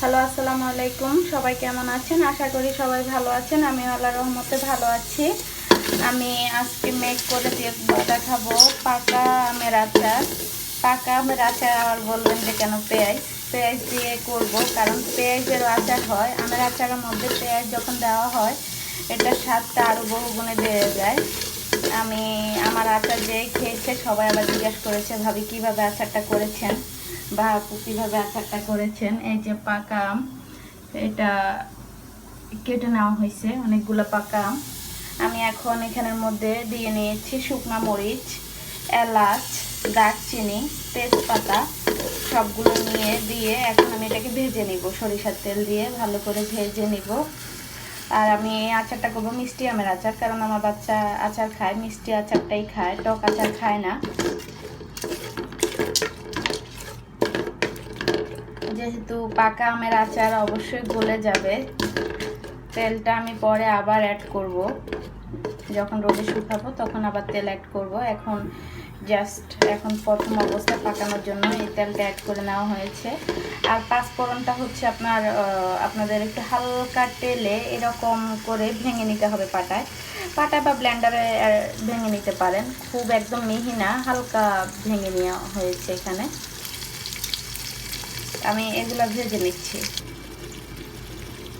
Hello, আসসালামু আলাইকুম। সবাই কেমন আছেন? আশা করি সবাই ভালো আছেন। আমি আল্লাহর রহমতে ভালো আছি। আমি আজকে মেক করে দেখাবো পাকা আমের আচার। পাকা আমের আচার আর বলবেন যে কেন পেঁয়াজ পেঁয়াজ দিয়ে করব, কারণ পেঁয়াজের আচার হয়। আমের আচারের মধ্যে পেঁয়াজ যখন দেওয়া হয় এটার স্বাদটা আরও বহুগুণে বেড়ে যায়। আমার আচার যে খেয়েছে সবাই আবার জিজ্ঞাসা করেছে, ভাবি কীভাবে আচারটা করেছেন বা আপু কীভাবে আচারটা করেছেন। এই যে পাকা আম, এটা কেটে নেওয়া হয়েছে অনেকগুলো পাকা আম। আমি এখন এখানের মধ্যে দিয়ে নিয়েছি শুকনো মরিচ, এলাচ, দারচিনি, তেজপাতা সবগুলো দিয়ে এখন আমি এটাকে ভেজে নিব। সরিষার তেল দিয়ে ভালো করে ভেজে নিব। আর আমি এই আচারটা করবো মিষ্টি আমের আচার, কারণ আমার বাচ্চা আচার খায়, মিষ্টি আচারটাই খায়, টক আচার খায় না। যেহেতু পাকা আমের আচার অবশ্যই গলে যাবে, তেলটা আমি পরে আবার অ্যাড করব। যখন রোদে শুকাবো তখন আবার তেল অ্যাড করব। এখন প্রথম অবস্থায় পাকানোর জন্য এই তেলটা অ্যাড করে নেওয়া হয়েছে। আর পাঁচফোড়নটা হচ্ছে আপনাদের একটু হালকা তেলে এরকম করে ভেঙে নিতে হবে পাটায় বা ব্লেন্ডারে ভেঙে নিতে পারেন। খুব একদম মিহি না, হালকা ভেঙে নেওয়া হয়েছে। এখানে আমি এগুলো ভেজে নিচ্ছি।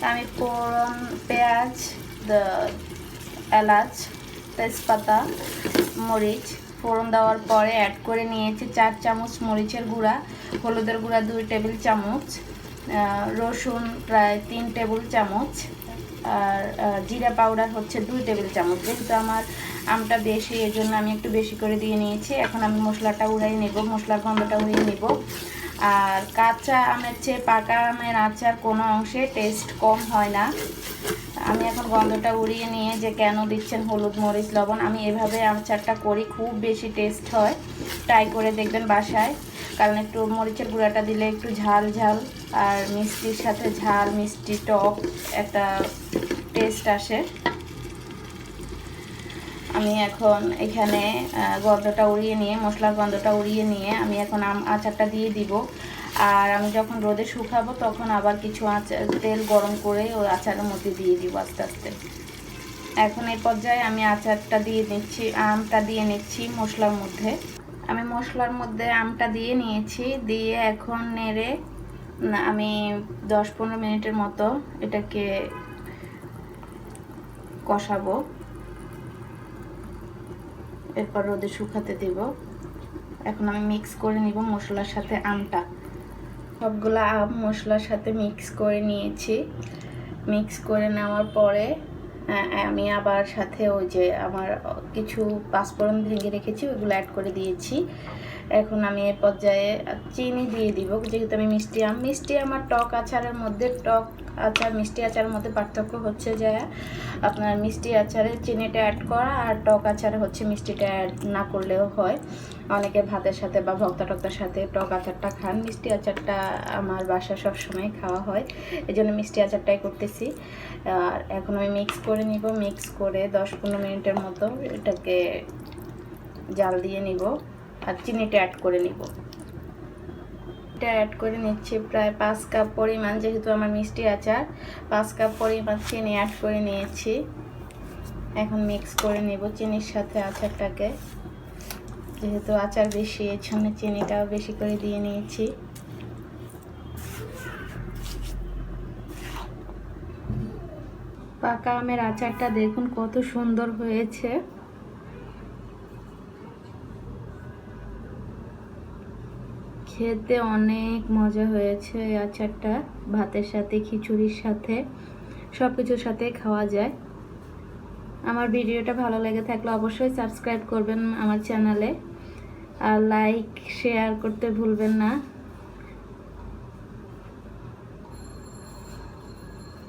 আমি ফোড়ন, পেঁয়াজ, এলাচ, তেজপাতা, মরিচ ফোড়ন দেওয়ার পরে অ্যাড করে নিয়েছি 4 চামচ মরিচের গুঁড়া, হলুদের গুঁড়া 2 টেবিল চামচ, রসুন প্রায় 3 টেবিল চামচ, আর জিরা পাউডার হচ্ছে 2 টেবিল চামচ। যেহেতু আমার আমটা বেশি, এর জন্য আমি একটু বেশি করে দিয়ে নিয়েছি। এখন আমি মশলাটা উড়াই নেব, মশলার গন্ধটা উড়িয়ে নেব। আর কাঁচা আমের চেয়ে পাকা আমের আচার কোনো অংশে টেস্ট কম হয় না। আমি এখন গন্ধটা উড়িয়ে নিয়ে যে কেন দিচ্ছেন হলুদ, মরিচ, লবণ, আমি এভাবে আচারটা করি, খুব বেশি টেস্ট হয়। ট্রাই করে দেখবেন বাসায়, কারণ একটু মরিচের গুঁড়াটা দিলে একটু ঝাল ঝাল আর মিষ্টির সাথে ঝাল মিষ্টি টক একটা টেস্ট আসে। আমি এখন এখানে গন্ধটা উড়িয়ে নিয়ে, মশলার গন্ধটা উড়িয়ে নিয়ে আমি এখন আচারটা দিয়ে দিব। আর আমি যখন রোদে শুকাবো তখন আবার কিছু তেল গরম করে ওই আচারের মধ্যে দিয়ে দিব আস্তে আস্তে। এখন এই পর্যায়ে আমি আচারটা দিয়ে নিচ্ছি, আমটা দিয়ে নিচ্ছি মশলার মধ্যে। আমি মশলার মধ্যে আমটা দিয়ে নিয়েছি, দিয়ে এখন নেড়ে আমি 10-15 মিনিটের মতো এটাকে কষাবো। এরপর রোদে শুকাতে দেব। এখন আমি মিক্স করে নিব মশলার সাথে আমটা। সবগুলো আম মশলার সাথে মিক্স করে নিয়েছি। মিক্স করে নেওয়ার পরে আমি আবার সাথে ওই যে আমার কিছু পাঁচফোড়ন ভেঙে রেখেছি ওইগুলো অ্যাড করে দিয়েছি। এখন আমি এই পর্যায়ে চিনি দিয়ে দিব, যেহেতু আমি মিষ্টি আমার টক আচারের মধ্যে, টক আচার মিষ্টি আচারের মধ্যে পার্থক্য হচ্ছে যে আপনার মিষ্টি আচারে চিনিটা অ্যাড করা আর টক আচারে হচ্ছে মিষ্টিটা অ্যাড না করলেও হয়। অনেকে ভাতের সাথে বা ভর্তা টক্তার সাথে টক আচারটা খান, মিষ্টি আচারটা আমার বাসায় সবসময় খাওয়া হয়, এই জন্য মিষ্টি আচারটাই করতেছি। আর এখন আমি মিক্স করে নিব, মিক্স করে 10-15 মিনিটের মতো এটাকে জাল দিয়ে নিব আর চিনিটা অ্যাড করে নিব। এটা অ্যাড করে নিচ্ছি প্রায় 5 কাপ পরিমাণ, যেহেতু আমার মিষ্টি আচার 5 কাপ পরিমাণ চিনি অ্যাড করে নিয়েছি। এখন মিক্স করে নিব চিনির সাথে আচারটাকে, যেহেতু আচার বেশি এর জন্য চিনিটাও বেশি করে দিয়ে নিয়েছি। পাকা আমের আচারটা দেখুন কত সুন্দর হয়েছে। খেতে অনেক মজা হয়েছে এই আচারটা, ভাতের সাথে, খিচুড়ির সাথে, সব কিছুর সাথে খাওয়া যায়। আমার ভিডিওটা ভালো লেগে থাকলে অবশ্যই সাবস্ক্রাইব করবেন আমার চ্যানেলে, আর লাইক শেয়ার করতে ভুলবেন না।